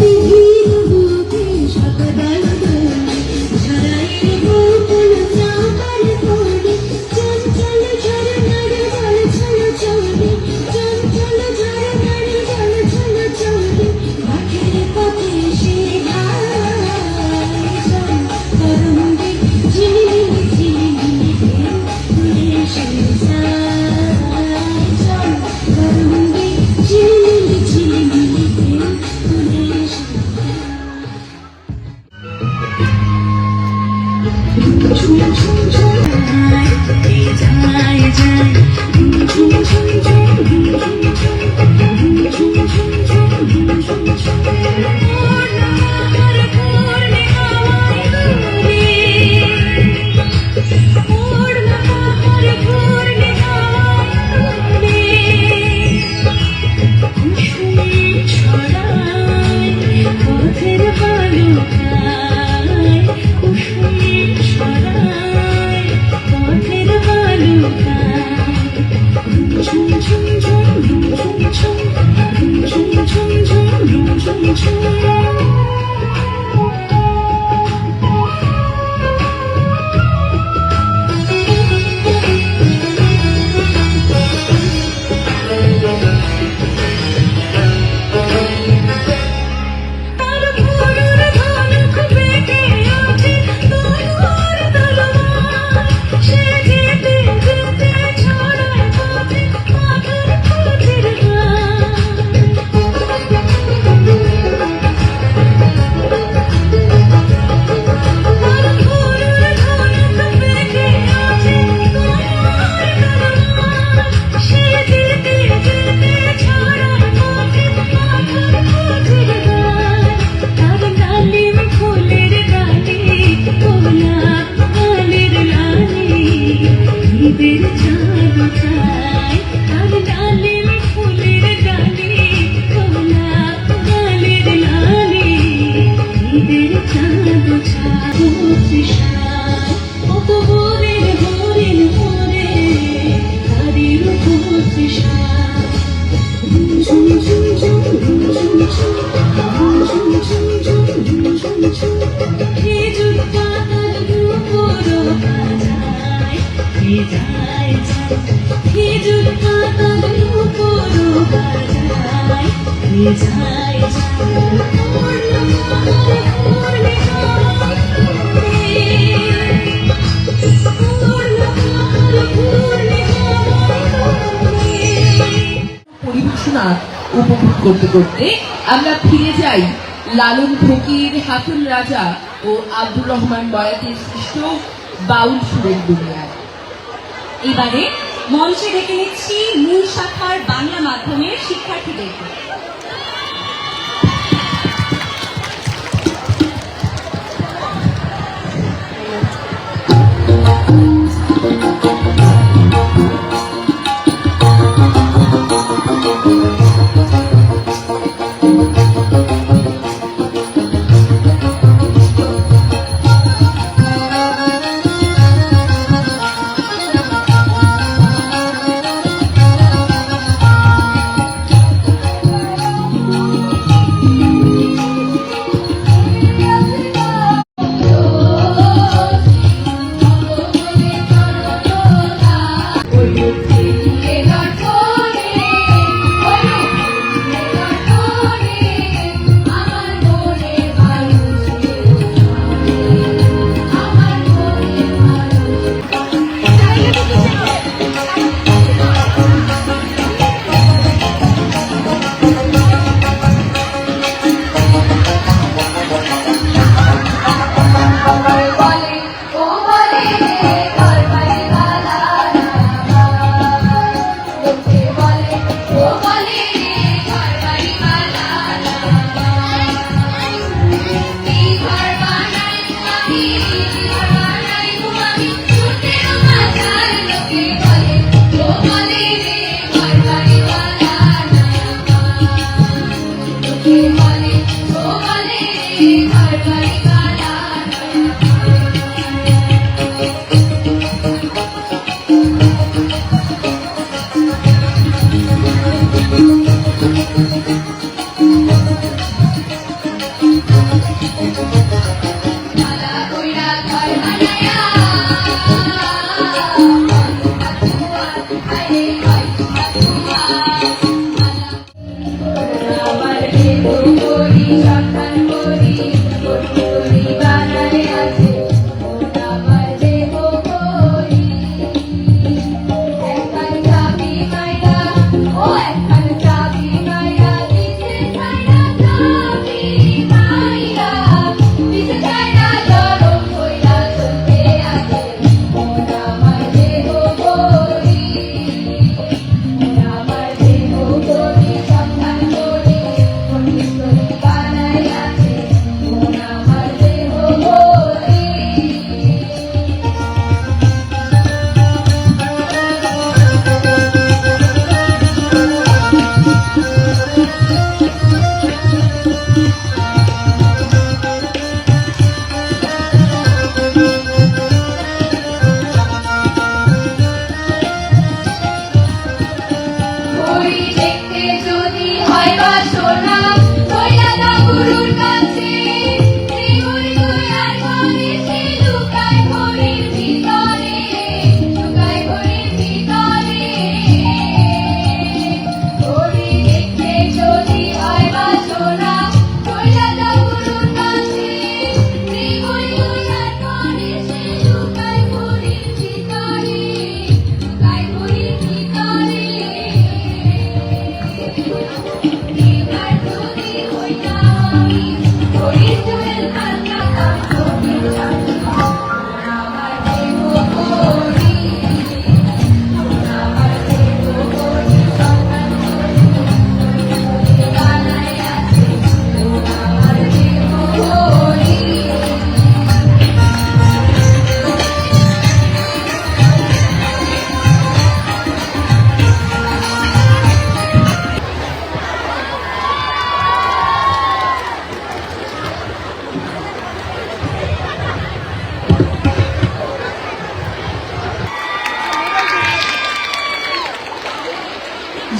Did you পরিবেশনা উপভোগ করতে করতে আমরা ফিরে যাই লালন ফকির, হাফিজ রাজা ও আব্দুর রহমান বয়াতির সৃষ্ট বাউল সুরের দুনিয়ায়। এবারে মঞ্চে ডেকে নিচ্ছি মূল শাখার বাংলা মাধ্যমের শিক্ষার্থীদেরকে।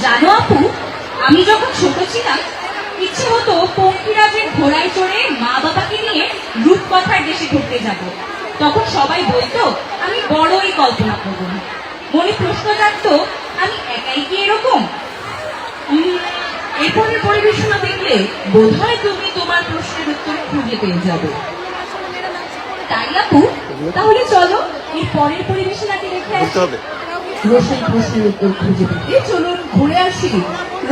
জানো আপু, আমি যখন ছোট ছিলাম ইচ্ছে হতো পঙ্কিরাজের ঘোড়ায় চড়ে মা বাবাকে নিয়ে রূপকথার দেশে ঘুরতে যাব। তখন সবাই বলতো আমি বড়ই কল্পনা করব। মনে প্রশ্ন জাগতো, আমি একাই কি এরকম? এরপরের পরিবেশনা দেখলে বোধহয় তুমি তোমার প্রশ্নের উত্তর খুঁজে পেয়ে যাবে। তাই আপু, তাহলে চলো এর পরের পরিবেশনাটি দেখে আসি। রোশন প্রশ্নের উত্তর খুঁজে পেতে চলুন ঘুরে আসি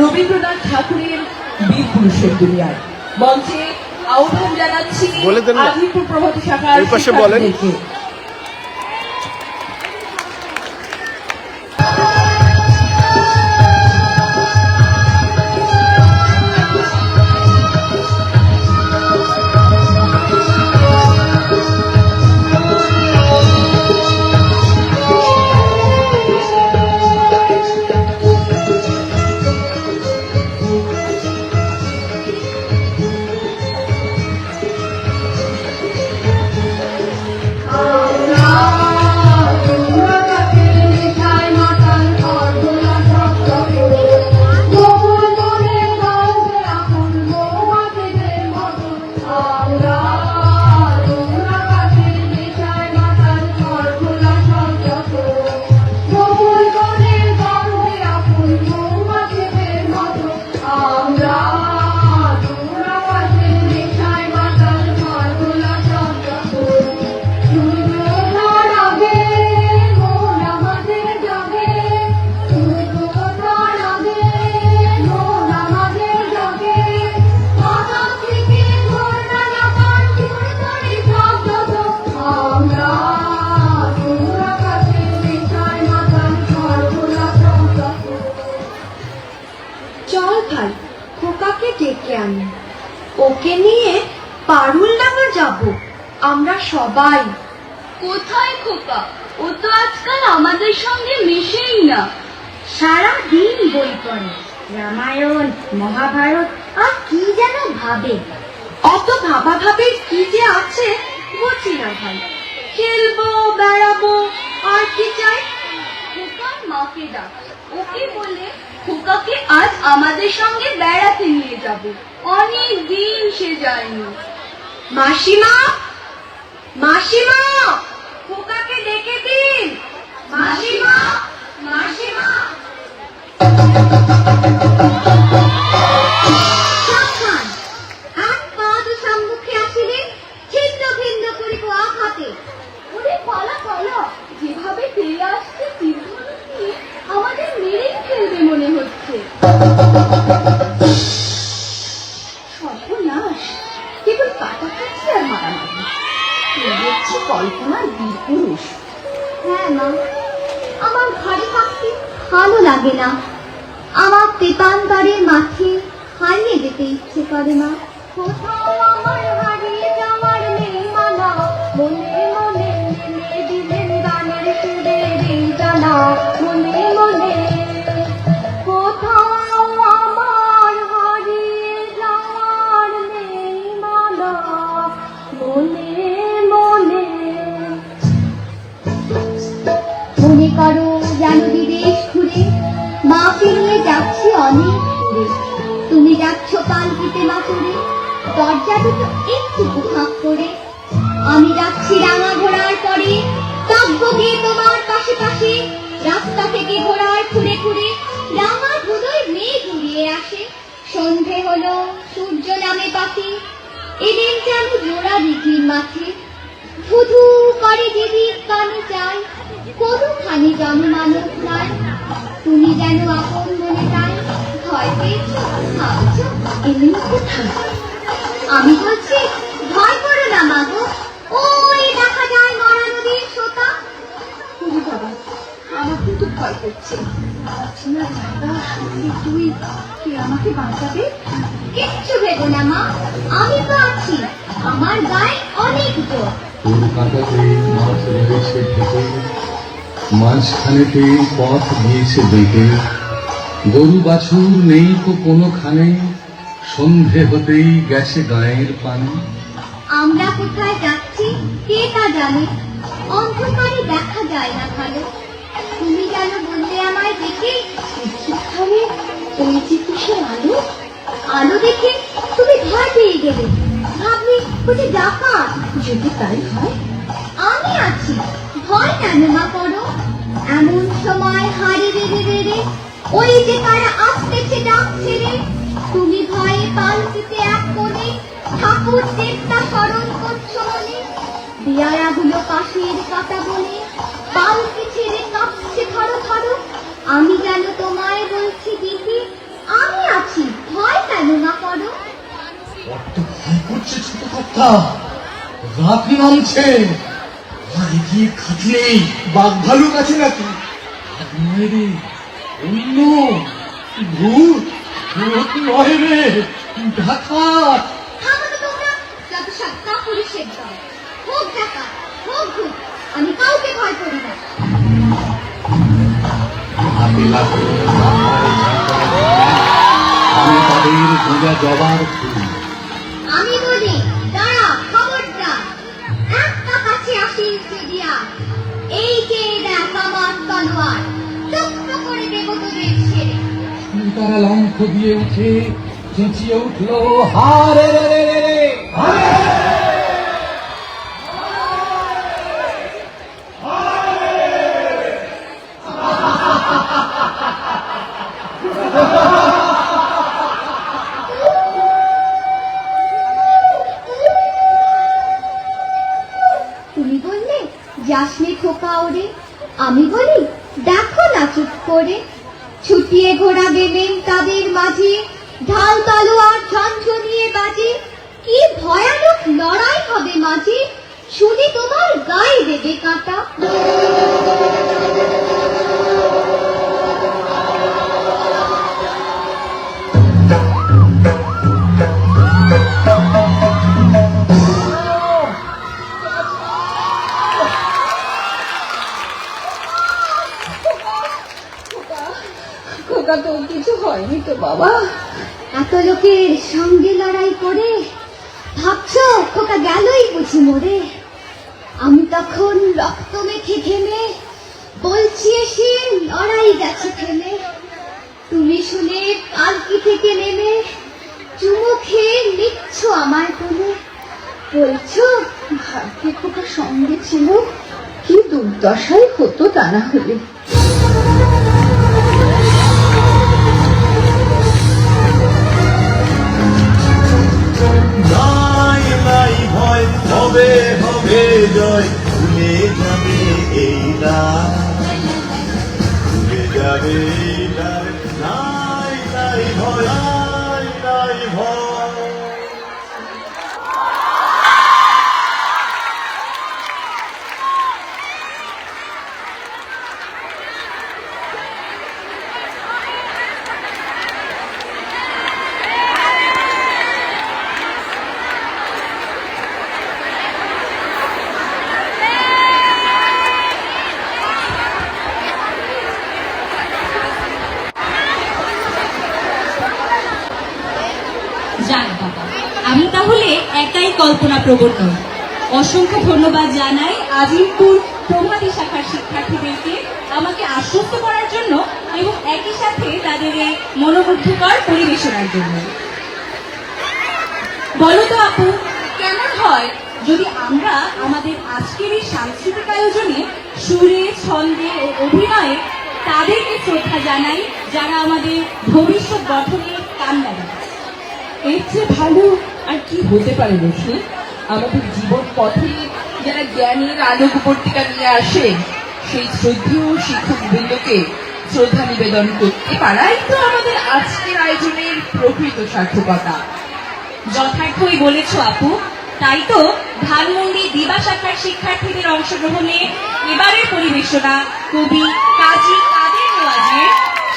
রবীন্দ্রনাথ ঠাকুরের বীর পুরুষের দুনিয়ায়। মঞ্চে আহ্বান জানাচ্ছি বলে দেন না। আজিমপুর প্রভাত শাখার এই পাশে বলেন। শিক্ষার্থীদেরকে। চল ভাই, খোকাকে ডেকে আনি, ওকে নিয়ে পারুল ডাঙা যাব আমরা সবাই। কোথায় খোকা? ও তো আজকাল আমাদের সঙ্গে মেশেই না। সারা দিন বই পড়ে, রামায়ণ মহাভারত আর কি যেন ভাবে। অত ভাবা ভাবের কি যে আছে বুঝি না ভাই। খেলবো বেড়াবো আর কি চাই। খোকার মাকে ডাক, ওকে বলে খোকাকে আজ আমাদের সঙ্গে বেড়াতে নিয়ে যাব। অনেক দিন সে যায়নি। মাসিমা, মাসিমা, খোকাকে ডেকে দিন। মাসিমা, মাসিমা। সাবধান, এক পা তো সম্মুখে আসিলে ছিন্ন ভিন্ন করিব আঘাতে। ওরে পালা পালা, যেভাবে ফিরে আসছে তীর্থনদী আমাদের মেরেই ফেলবে মনে হচ্ছে। সর্বনাশ, কেবল কাটাকাটি আর মারামারি। এই হচ্ছে কল্পনার বীর পুরুষ। হ্যাঁ মা, আমার ঘরে থাকতে ভালো লাগে না। আমার পেপানবাড়ির মাঠে হারিয়ে যেতে ইচ্ছে করে না। কোথাও আমার হারিয়ে যাওয়ার নেই মানা, মনে মনে মেলে দিলেন গানের সুরের এই জানা। মনে মনে কোথাও আমার হারিয়ে যাওয়ার নেই মানা, মনে মনে। মনে করো যেন বিদেশ ঘুরে মাকে নিয়ে যাচ্ছি অনেক দূরে। তুমি যাচ্ছ পালকিতে মাতুরে, দরজা দুটো একটু ফাঁক করে। আমি যাচ্ছি রাঙা ঘোড়ার পরে, থাকবো গিয়ে তোমার পাশে পাশে। রাস্তা থেকে ঘোড়ার খুঁড়ে খুঁড়ে রাঙা ধুলোয় মেঘ উড়িয়ে আসে। সন্ধে হলো, সূর্য নামে পাখি, এদের যেন জোড়া দিঘির মাঠে। ধুধু করে দিদির কানে চাই, কোনোখানি জনমানব নাই। তুমি যেন আপন মনে চাই, ভয় পেয়েছ ভাবছ এলেন কোথায়। আমি বলছি ভয় করো না মাগো, ওই দেখা যায় মরা নদীর সোতা। ওরে বাবা, আমার কিন্তু ভয় করছে। অচেনা জায়গা, সত্যি তুই কে আমাকে বাঁচাবে? কিচ্ছু ভেবো না মা, আমি তো আছি। আমার গায়ে অনেক জোর। কলকাতাতে মাছ রয়েছে ঢেকে, মাঝখানেতে পথ গিয়েছে বেঁকে। গরু বাছুর নেই তো কোনোখানে, সন্ধে হতেই গেছে গায়ের পানে। আমরা কোথায় যাচ্ছি কে তা জানে, অন্ধকারে দেখা যায় না ভালো। তুমি যেন বললে আমায় দেখে, শিক্ষারে ওই যে কিসের আলো। আলো দেখে তুমি ভয় পেয়ে গেলে, ভাবলি বুঝি ডাকাত। যদি তাই হয় আমি আছি, ভয় কেন মা করো। এমন সময় হাড়ি বেড়ে বেড়ে ওই যে তারা আসতেছে ডাক ছেড়ে। তুমি ঠাকুর দেবতা স্মরণ করছো মনে, দেয়ারাগুলো পাশের কাটা বলে, পালকি ছেড়ে কাঁপছে ধরো ধরো। আমি যেন তোমায় বলছি দিদি, আমি আছি, ভয় কেন না করো। বড্ড ভয় করছে ছোট কর্তা, রাত নামছে। আর এগিয়ে খাটলেই বাঘ ভালুক আছে নাকি? নয় রে, অন্য ভূত, ভূত নয় রে, ডাকাত। থামো তো তোমরা, যত সব কাপুরুষের দল। হোক ডাকাত, হোক ভূত, আমি কাউকে ভয় করি না। হাতে লাগে আমি তাদের গোঁজা জবার ফুল। আমি বলি দাঁড়া, খবরদার, একটা কাছে আসিস দিয়া, এই যে দেখ আমার তলোয়ার, টুকরো করে দেবো তোদের ছেড়ে। তারা লঙ্ঘ দিয়ে উঠে চেঁচিয়ে উঠলো, হারে রে রে রে রে, হারে! তুমি বললে যাসনে খোকা ওরে, আমি বলি দেখো না চুপ করে। ছুটিয়ে ঘোড়া গেলেন তাদের মাঝে, ঢাল তলোয়ার ঝনঝনিয়ে বাজে। কি ভয়ানক লড়াই হবে মাঝে, শুনে তোমার গায়ে দেবে কাঁটা। খোকা তো কিছু হয়নি তো বাবা? এত লোকের সঙ্গে লড়াই করে ভাবছো খোকা গেলই বুঝি মরে। আমি তখন রক্ত মেখে ঘেমে বলছি এসে লড়াই গেছে থেমে। তুমি শুনে পালকি থেকে নেমে চুমু খেয়ে নিচ্ছ আমায় তুলে, বলছো ভাগ্যে খোকা সঙ্গে ছিল, কি দুর্দশাই হতো তা না হলে। নাই নাই ভয়, হবে হবে জয়, ভুলে যাবে এই রাত, ভুলে যাবে এই রাত। নাই নাই ভয়, নাই নাই ভয়। যাক বাবা, আমি তাহলে একাই কল্পনা প্রবণ নই। অসংখ্য ধন্যবাদ জানাই আজিমপুর প্রভাতী শাখার শিক্ষার্থীদেরকে আমাকে আশ্বস্ত করার জন্য এবং একই সাথে তাদের এই মনোমুগ্ধকর পরিবেশনার জন্য। বলো তো আপু, কেমন হয় যদি আমরা আমাদের আজকের এই সাংস্কৃতিক আয়োজনে সুরে, ছন্দে ও অভিনয়ে তাদেরকে শ্রদ্ধা জানাই যারা আমাদের ভবিষ্যৎ গঠনে কান্না দেয়। এর চেয়ে ভালো আর কি হতে পারে রশ্মি? আমাদের জীবন পথে যারা জ্ঞানের আলোক উপত্যকা নিয়ে আসেন, সেই শ্রদ্ধেয় শিক্ষক বৃন্দকে শ্রদ্ধা নিবেদন করতে পারাই তো আমাদের আজকের আয়োজনের প্রকৃত সার্থকতা। যথার্থই বলেছ আপু। তাই তো ধানমন্ডি দিবা শাখার শিক্ষার্থীদের অংশগ্রহণে এবারের পরিবেশনা কবি কাজী কাদের নেওয়াজের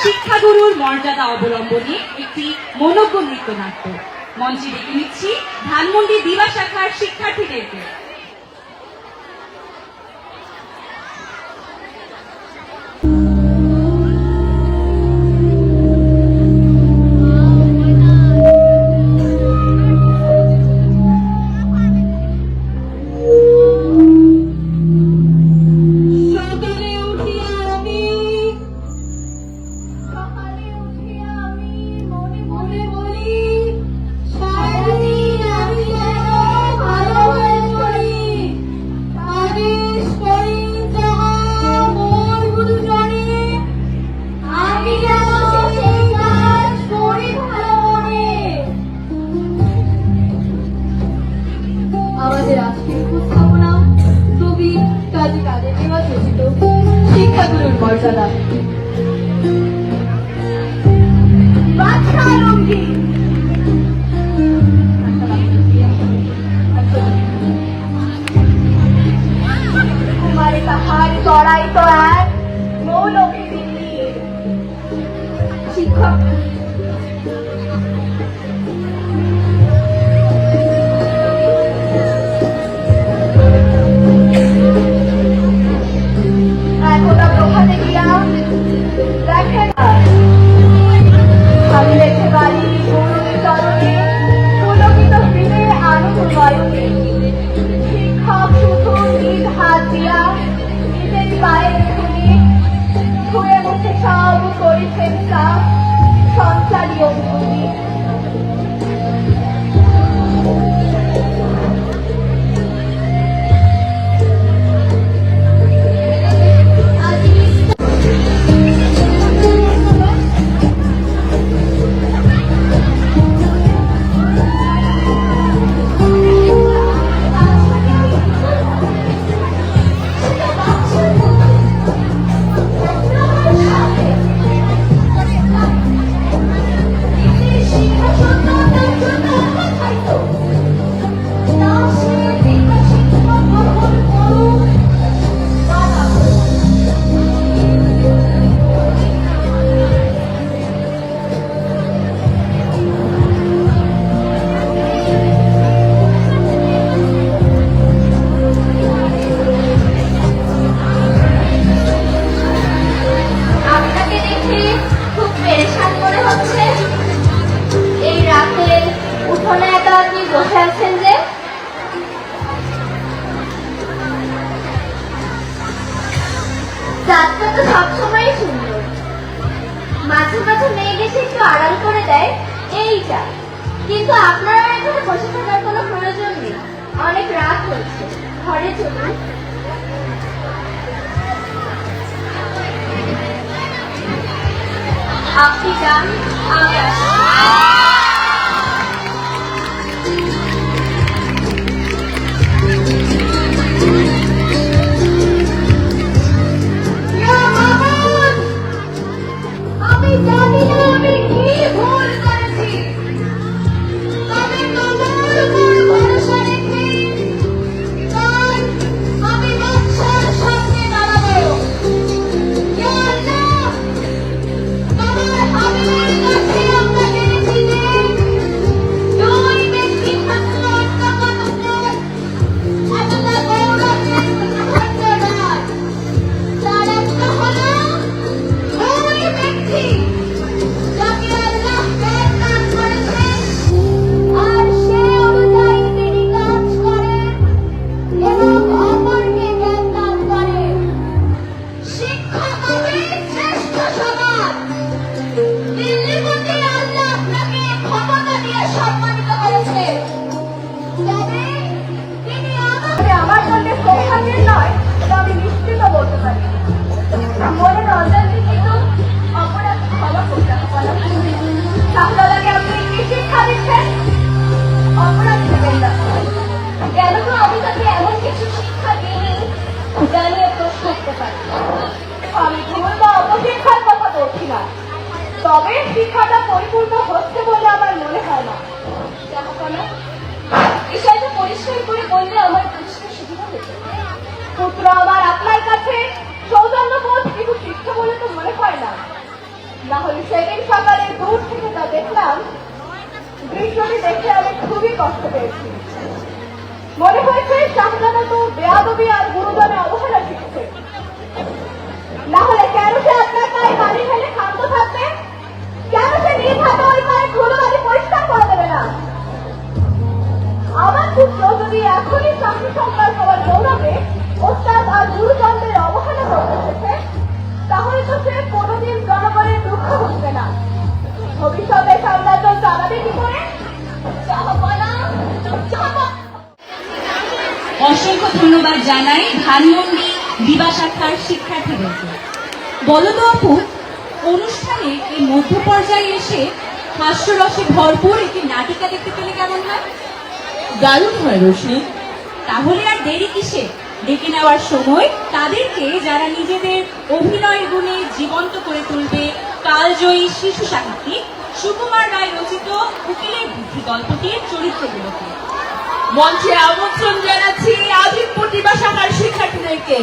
শিক্ষাগুরুর মর্যাদা অবলম্বনে একটি মনোজ্ঞ নৃত্যনাট্য। মঞ্চে ডেকে নিচ্ছি ধানমন্ডি দিবা শাখার শিক্ষার্থীদেরকে। সারাদিন আমি যেন ভালো হয়ে পড়ি। বসে আছেন যে? চাঁদটা তো সবসময় সুন্দর, মাঝে মাঝে মেঘ এসে একটু আড়াল করে দেয়, এইটা। কিন্তু আপনারা এখানে বসে থাকার কোনো প্রয়োজন নেই, অনেক রাত হচ্ছে, ঘরে চলুন। আপনি যান, আমি আসি। আমি জানি না আমি কি ভুল করেছি, তবে তোমার উপর ভরসা রেখে কাল আমি বাদশার সামনে দাঁড়াবো। ইয়া আল্লাহ, তোমার হাবিবের কাছে আমরা জেনেছি যে দুই ব্যক্তি থাকলো অন্তত এতটা গৌরবের ধন্যবাদ। তার একটা হলো ওই ব্যক্তি যাকে আল্লাহ জ্ঞান দান করেছেন আর সে অনুযায়ী তিনি কাজ করেন এবং অপরকে জ্ঞান দান করেন। শিক্ষক হবে শ্রেষ্ঠ সমাজ। দিল্লিপতি আল্লাহ আপনাকে ক্ষমতা দিয়ে সম্মানিত করেছে, তবে তিনি আমার জন্য সৌভাগ্যের নয়, তা আমি নিশ্চিত বলতে পারি। মনের অজান্তে কিন্তু অপরাধ ক্ষমা করতে হবে। শাহজালাকে আপনি কি শিক্ষা দিচ্ছেন? অপরাধ দেবেন না। কেন তো আমি তাকে এমন কিছু শিক্ষা দিইনি জানিয়ে প্রশ্ন করতে পারি। আমি ভুল বা অপশিক্ষার কথা বলছি না, তবে শিক্ষাটা পরিপূর্ণ হচ্ছে বলে আমার মনে হয় না। বিষয়টা পরিষ্কার করে বললে আমার বুঝতে সুবিধা হতো। পুত্র আমার আপনার কাছে সৌজন্যবোধ কিছু শিক্ষা বলে তো মনে হয় না। না হলে সেদিন সকালে দূর থেকে তা দেখলাম, দৃশ্যটি দেখে আমি খুবই কষ্ট পেয়েছি। মনে হয়েছে শাহজাদা তো বেয়াদবি আর গুরুজনে অবহেলা শিখছে। না হলে কেন সে আপনার পায়ে বাড়ি ফেলে ক্ষান্ত থাকবে? কেন সে নিজ হাতে ওই পায়ে ধুলো বাড়ি পরিষ্কার করে দেবে না? আমার পুত্র যদি এখনই চাকরি সংবাদ সবার গৌরবে ওস্তাদ আর গুরুজনদের অবহেলা করতে শেখে, তাহলে তো সে কোনোদিন জনগণের দুঃখ বুঝবে না। ভবিষ্যতে সাম্রাজ্য চালাবে কি করে? অসংখ্য ধন্যবাদ জানাই ধানমন্ডি দিবা শাখার শিক্ষার্থীদেরকে। বলো তো আপু, অনুষ্ঠানে এই মধ্য পর্যায়ে এসে হাস্যরসে ভরপুর একটি নাটিকা দেখতে পেলে কেমন হয়? দারুণ হয় রোশনি। তাহলে আর দেরি কিসে? ডেকে নেওয়ার সময় তাদেরকে, যারা নিজেদের অভিনয় গুণে জীবন্ত করে তুলবে কালজয়ী শিশু সাহিত্যিক সুকুমার রায় রচিত উকিলের বুদ্ধি গল্পটির চরিত্রগুলোকে। মঞ্চে আমন্ত্রণ জানাচ্ছি আজিমপুর দিবা শাখার শিক্ষার্থীদেরকে।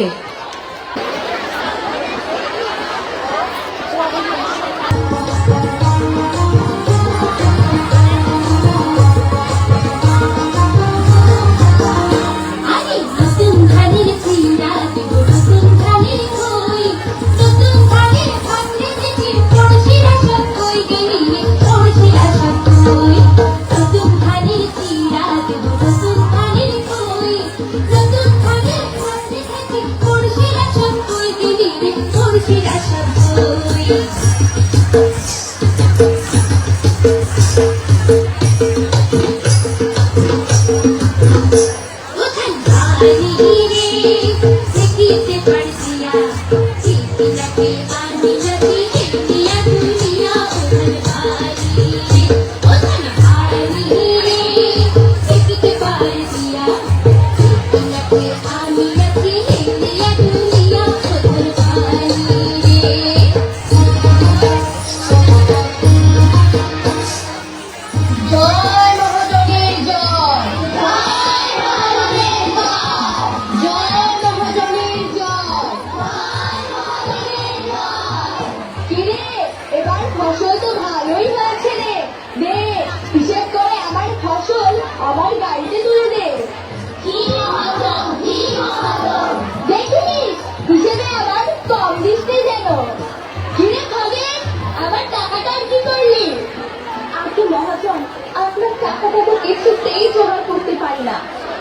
মহা মহাজন, আপনার টাকাটা তো কিছুতেই জোগাড় করতে পারি না।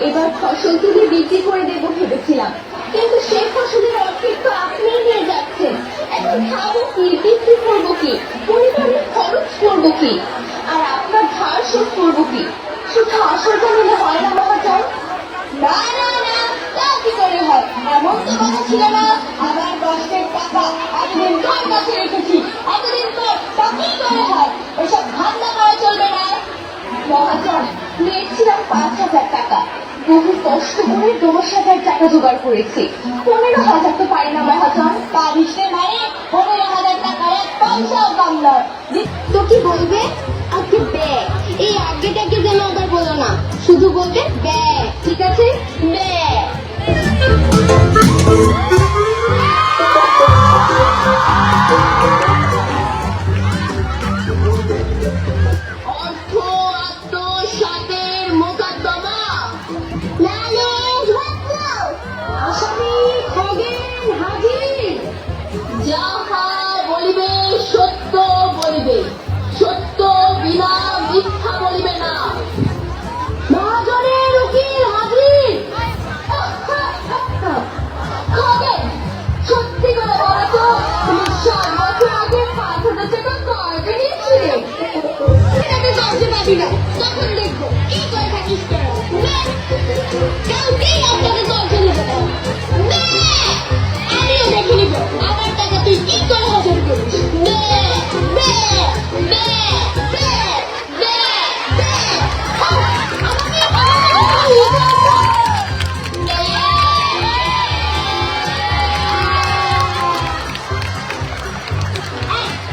এবার ফসল তুলে বিক্রি করে দেবো ভেবেছিলাম, কিন্তু সেই ফসলের অর্ধেক তো আপনিই নিয়ে যাচ্ছেন। এখন খাবো কি, বিক্রি করবো কি, পরিবারের খরচ করবো কি, আর আপনার ধার শোধ করবো কি? শুধু আসলটা নিলে হয় না মহাজন? না না না, তা কি করে হয়? এমন তো কথা ছিল না। আমার কষ্টের টাকা এতদিন কার কাছে রেখেছি, এতদিন পর তা কি করে হয়? এসব ধান্দা করা চলবে না মহাজন। নিয়েছিলাম 5,000 টাকা, বহু কষ্ট করে 10,000 টাকা জোগাড় করেছি। 15,000 তো পারি না মহাজন। পারিস রে মানে 15,000 টাকার এক পয়সাও কম নয়। তো কি বলবে? আজকে ব্যাগ, এই আগেটাকে যেন আবার বলো না, শুধু বলবে ব্যাগ। ঠিক আছে, ব্যাগ। অর্থ আত্মসাতের মোকদ্দমা, নালিশ বাধ্য, আসামি খগেন হাজির। যাহা বলিবে সত্য বলিবে, সত্য বিনা মিথ্যা বলিবে না। মহাজনের উকিল হাজির। খগেন, সত্যি করে বলো তো, তুমি 7 বছর আগে 5,000 টাকা কয়টা নিয়েছিলে? আমি জানতে পারি না, তখন দেখবো কি করে থাকিস তোরা। কাউকেই আপনাকে দলতে দেবে না। আমিও দেখে নিব আমার টাকা তুই কি করে হজম করিস।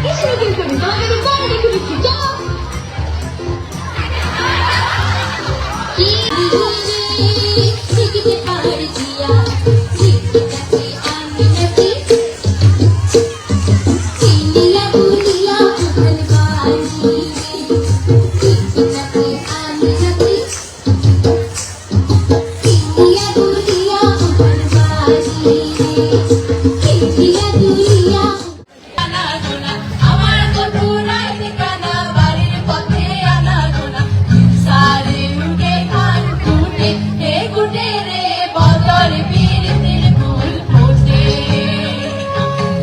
কিসের উকিল করিস? আমাকে আমি পরে দেখে দিচ্ছি, চল। আমার কঠোরাই ঠিকানা, বাড়ির পথে আনা গোনা, সারে উঠে খান কুটে, হে কুটে রে বদর বীর ফুল ফোটে।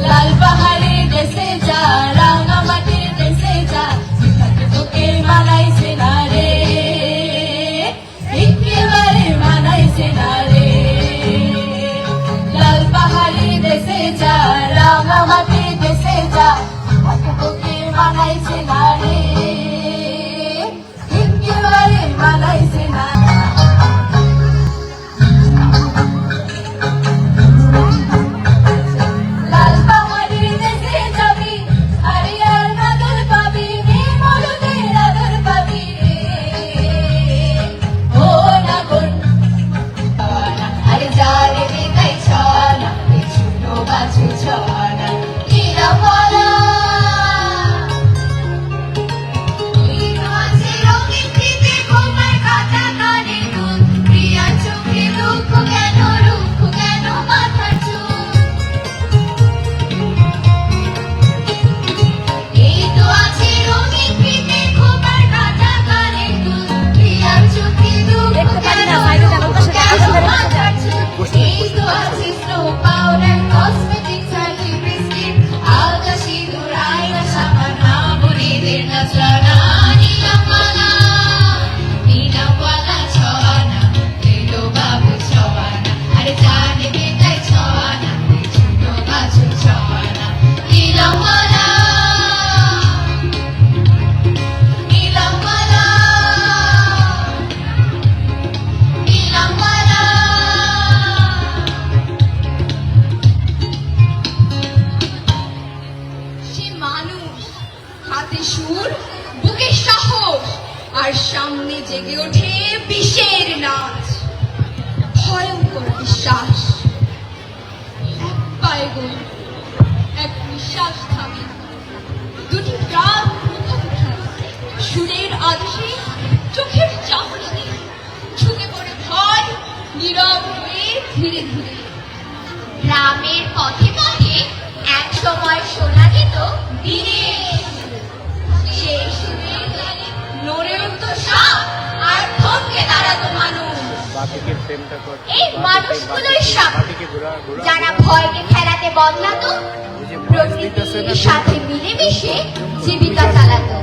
লাল পাহাড়ে দেশে যা, রাঙা মাটির দেশে যা, তোকে মানাইছে না রে, একেবারে মানাইছে না রে। লাল পাহাড়ি দেশে যা, রাঙা মাটির দেশে যা, তোকে মানাইছে না রে, একেবারে মানাইছে না। লাল পাহাড়ির দেশে যাবি, আরিয়ার আদর পাবি, মেয়ে মরদের আদর পাবি রে। ও নাগর আরে যারে বেকাই ছনা, ছোট বাছু ছনা, কিরা বলা আছে রঙিন ফিতে কোমায় কাটা কানে দুল, প্রিয়া চোখে দুঃখ কেন, রুক্ষ কেন মাথার চুল। এই তো আছে রঙিন ফিতে কোমায় কাটা কানে দুল, প্রিয়া চোখে দুঃখ কেন, রুক্ষ কেন মাথার চুল। এই তো আছে স্নো পাউডার, কসমেটিক্স আর লিপস্টিক, আলতা সিঁদুর, আয়না সাবানা, বুড়িদের নাচনা, নীলামালা, নীলামালা ছনা, এলো বাবু ছনা, আরে জানে বেটাই ছনা, ছোট বাছু ছনা। নীলামালা, নীলামালা, নীলামালা। সে মানুষ, হাতে সুর, বুকে সাহস, আর সামনে জেগে ওঠে বিষের নাচ। ভয়ঙ্কর বিশ্বাস, এক পায়ে গোল, এক নিঃশ্বাস থামে, দুটি প্রাণ মুখোমুখি, সুরের আদেশে চোখের চাহনিতে ঝুঁকে পড়ে ভয়, নীরব হয়ে ধীরে ধীরে। গ্রামের পথে পথে এক সময় শোনা যেত দিনের সেই সুরের গানে এই মানুষগুলোই সব যারা ভয়কে খেলাতে বদলাতো, প্রকৃতির সাথে মিলেমিশে জীবিকা চালাতো।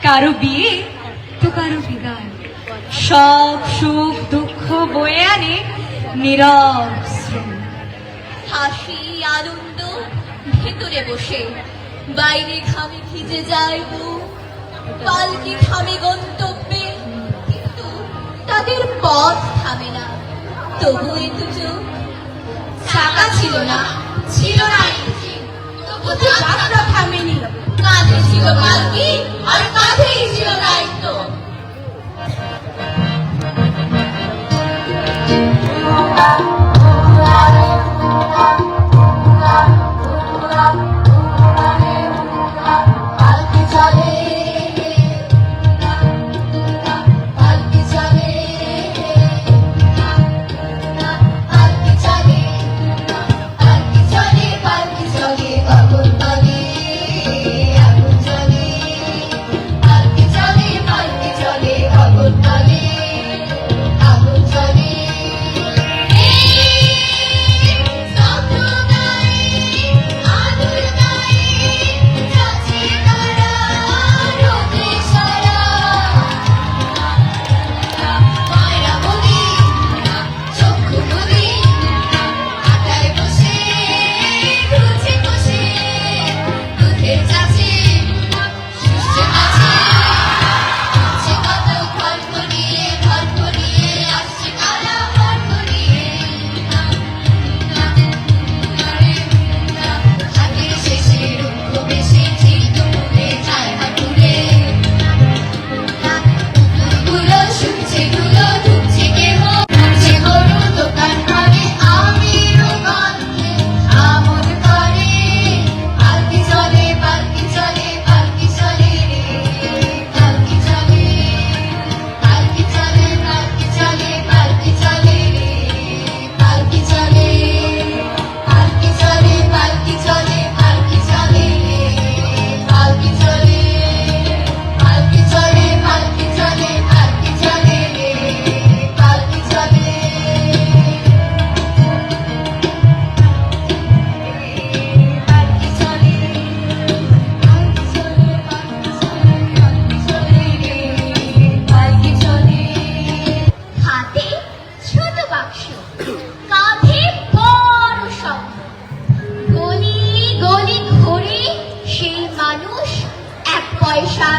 কারো বিয়ে তো কারো বিদায়, সব সুখ দুঃখ বয়ে আনে নীরব শ্রম। হাসি আনন্দ ভেতরে বসে, বাইরে ঘামে ভিজে যায় বুক, পালকি থামে গন্তব্যে, কিন্তু তাদের পথ থামে না। তবু এ দুটো চাকা ছিল না, ছিল না ইঞ্জিন, তবু যাত্রা থামেনি। কাঁধে ছিল পালকি আর কাঁধেই ছিল দায়িত্ব। পালকি চলে, পালকি চলে, পালকি চলে, পালকি চলে, পালকি চলে, গগন তলে আগুন জ্বলে।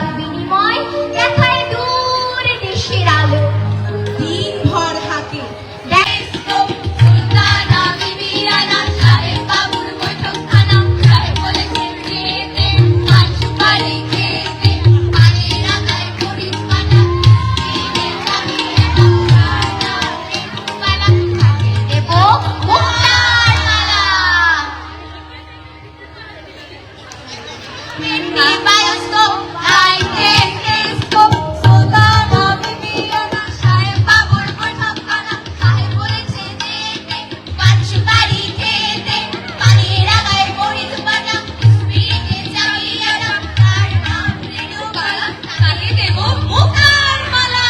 সোনার বিনিময় দেখায় দূর দেশের আলো। দিনভর হাতে ডেস্কটপ সুলতানা বিবি রানা সাহেব বাবুর বৈঠকখানা সাহেব বলেছেন খেতে পান সুপারি খেতে পানের আগায় মরিচ পানা দিনের দামি একটা খানা পানা খাতে দেব মুক্তার মালা। বায়োস্কোপ হাইটেক টেলিস্কোপ সুলতানা বিবি রানা সাহেব বাবুর বৈঠকখানা সাহেব বলেছে যেতে পান সুপারি খেতে পানের আগায় মরিচ পানা স্পিরিটে চালিয়ে না তার নাম রেডিও বালা তাকে দেব মুক্তার মালা।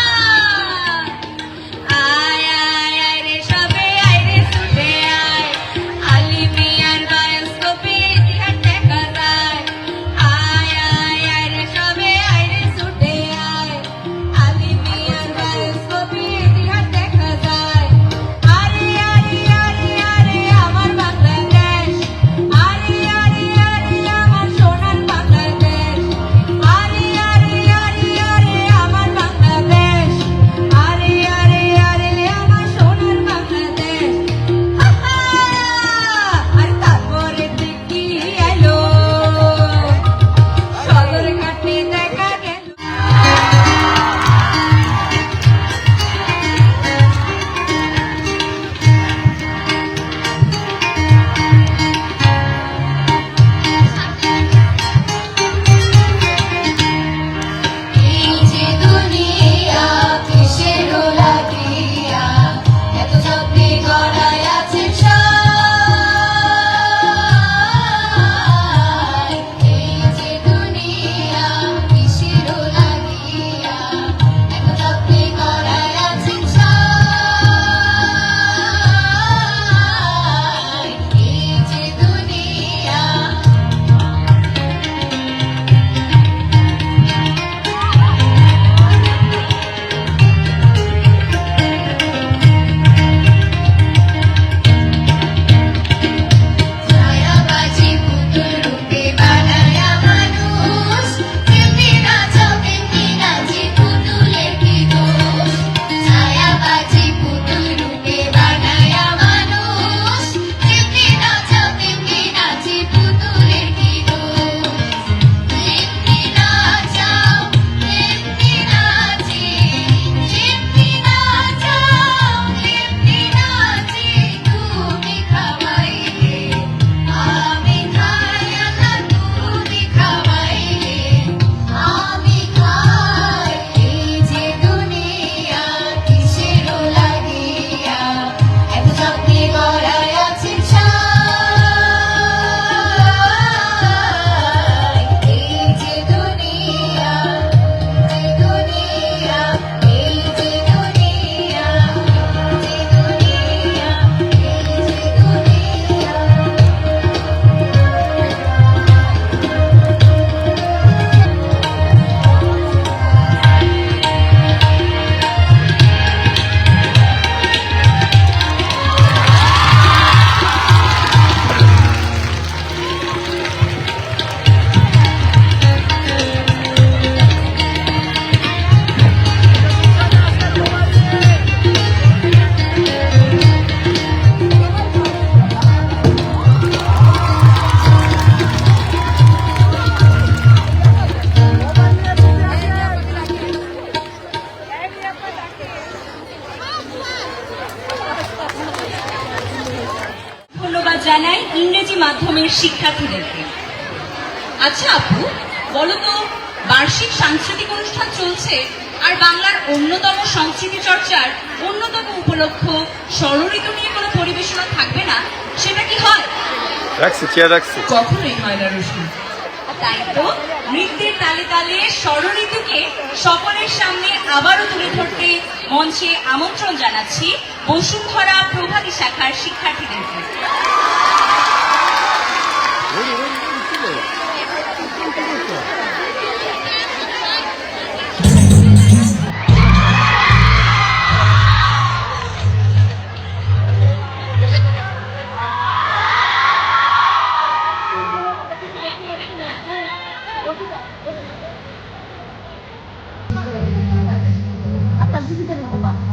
আয় আয় আয় রে সবে আয় রে ছুটে আয় আলি মিয়ার বায়োস্কোপে ইতিহাস দেখা যায়। আয় আয় আয় রে সবে আয় রে ছুটে আয় আলি মিয়ার বায়োস্কোপে ইতিহাস দেখা যায়। আরে আরে আরে আরে আমার বাংলাদেশ, আরে আরে আরে আমার সোনার বাংলাদেশ, আরে আরে আরে আরে আমার বাংলাদেশ, আরে আরে আরে আমার সোনার বাংলাদেশ। আহা! আর তারপরে দেখি এলো সদরঘাটে দেখা গেল। এই যে দুনিয়া কিসেরও লাগিয়া এত যত্নে গড়ায় আছে সাই। এই যে দুনিয়া কিসেরও লাগিয়া এত যত্নে গড়ায় আছে সাই। এই যে দুনিয়া ছায়াবাজি পুতুল রূপে বানায়া মানুষ কেমনি নাচাও কেমনি নাচি পুতুলের কি দোষ। ছায়াবাজি পুতুল রূপে বানায়া মানুষ কেমনি নাচাও কেমনি নাচি পুতুলের কি দোষ। কেমনি নাচাও কেমনি নাচি কেমনি নাচাও কেমনি নাচি তুমি খাওয়াইলে আমি খাই না তুমি খাওয়াইলে আমি খাই। এই যে দুনিয়া কিসেরও লাগিয়া এত যত্নে গড়ায় আছে ছাই। এই যে দুনিয়া এই যে দুনিয়া এই যে দুনিয়া ধন্যবাদ জানাই ইংরেজি মাধ্যমের শিক্ষার্থীদেরকে। আচ্ছা আপু, বলো তো, বার্ষিক সাংস্কৃতিক অনুষ্ঠান চলছে আর বাংলার অন্যতম সংস্কৃতি চর্চার অন্যতম উপলক্ষ ষড়ঋতু নিয়ে কোনো পরিবেশনা থাকবে না, সেটা কি হয়? রাখছি, চেয়ার রাখছি। কখনোই হয় না রশ্মি। তাই তো নৃত্যের তালে তালে ষড়ঋতুকে সকলের সামনে আবারও তুলে ধরতে মঞ্চে আমন্ত্রণ জানাচ্ছি বসুন্ধরা প্রভাতী শাখার শিক্ষার্থীদেরকে। ভিতরে গিয়ে।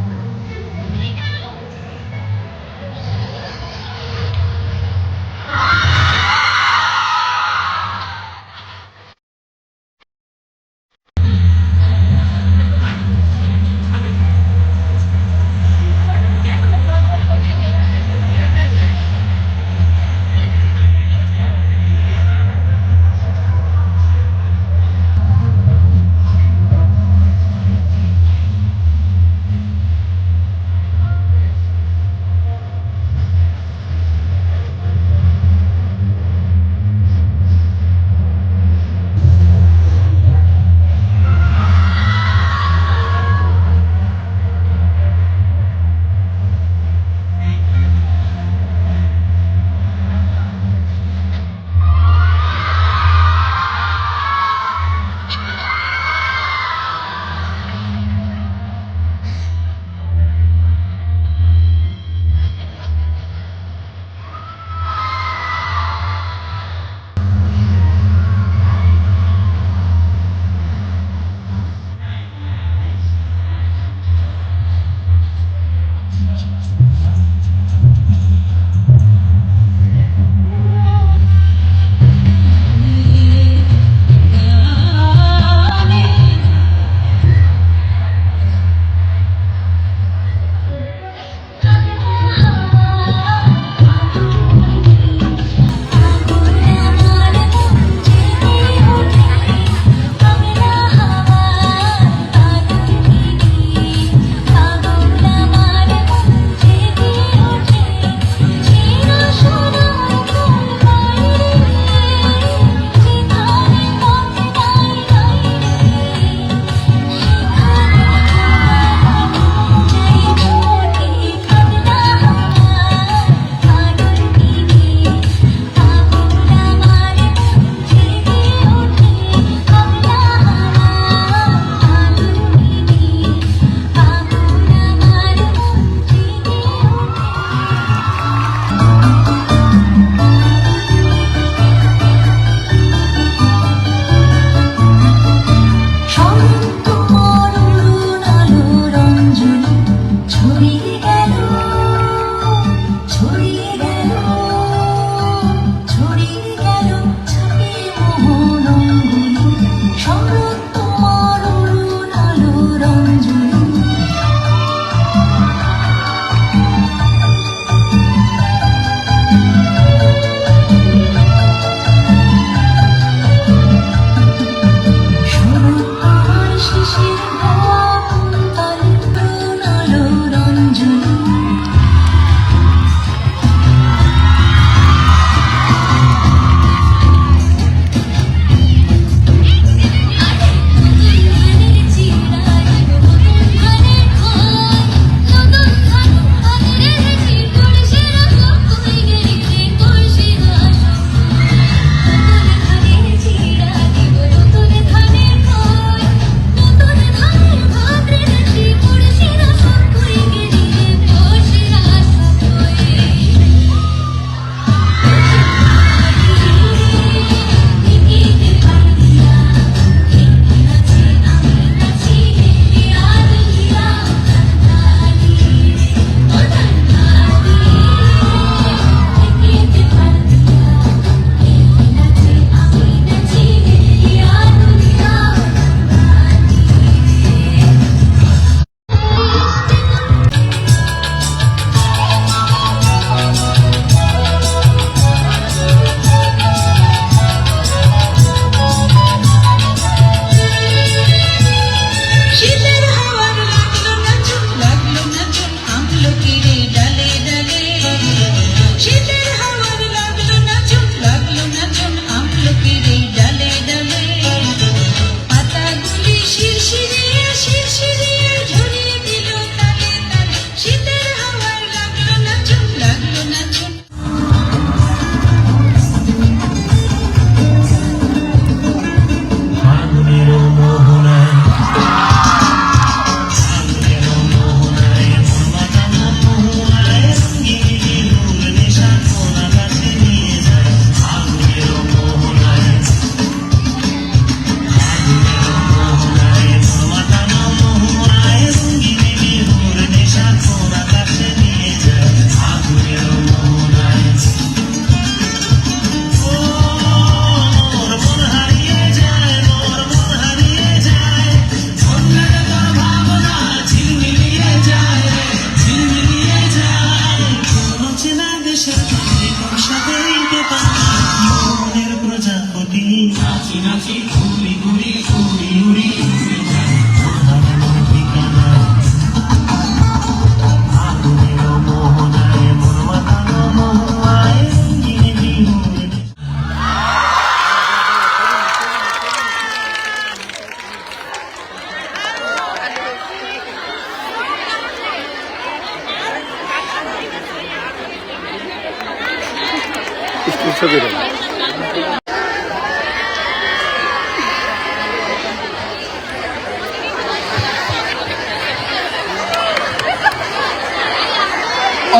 ছবি রে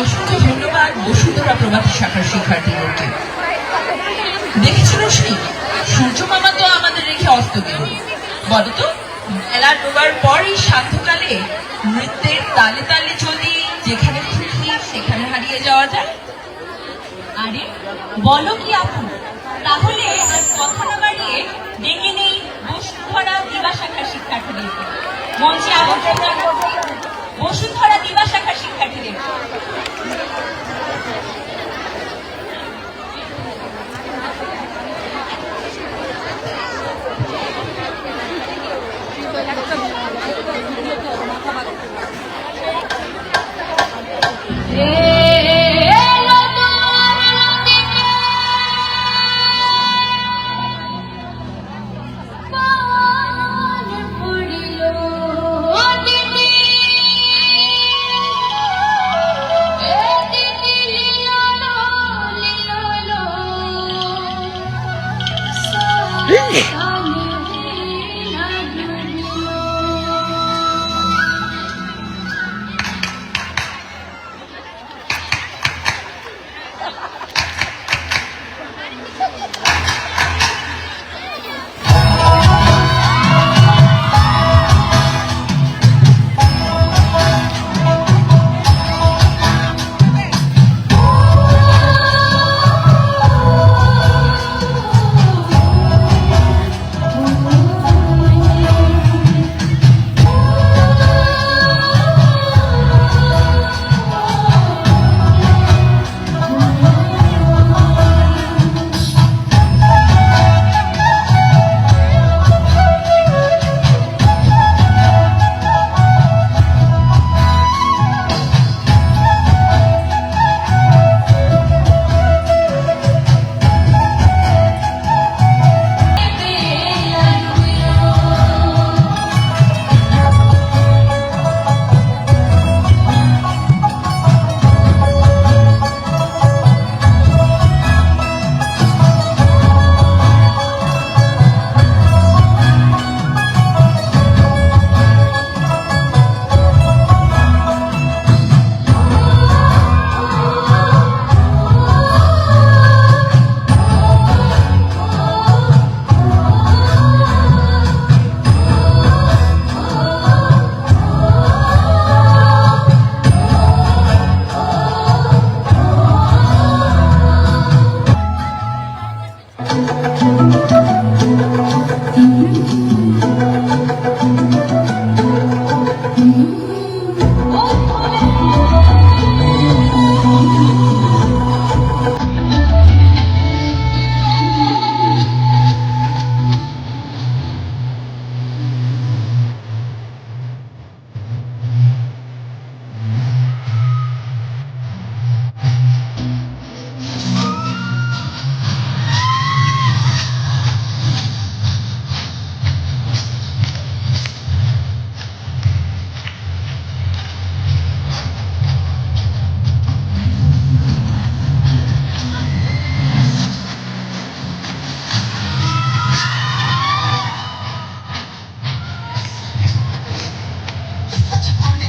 অসংখ্য ধন্যবাদ বসুন্ধরা প্রভাতী শাখার শিক্ষার্থীদেরকে। দেখেছো রশ্মি, সূর্য মামা তো আমাদের রেখে অস্ত গেল। বলতো মেলা ডোবার পর এই সান্ধ্যকালে নৃত্যের তালে তালে যদি যেখানে খুশি সেখানে হারিয়ে যাওয়া যায়। আরে বলো কি আপু, তাহলে আর কথা না বাড়িয়ে ডেকে নেই বসুন্ধরা দিবা শাখার শিক্ষার্থীদেরকে। মঞ্চে আমন্ত্রণ জানাচ্ছি বসুন্ধরা দিবা শাখার শিক্ষার্থীদের।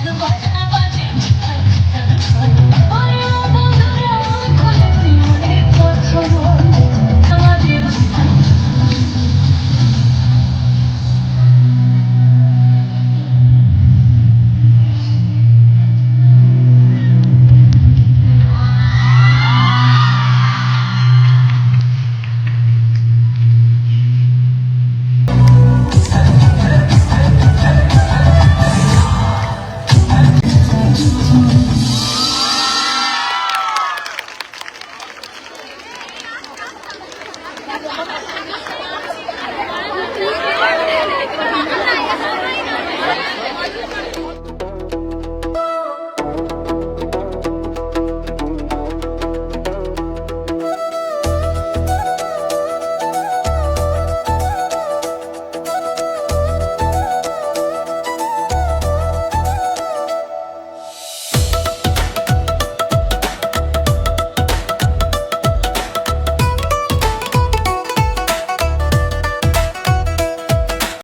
The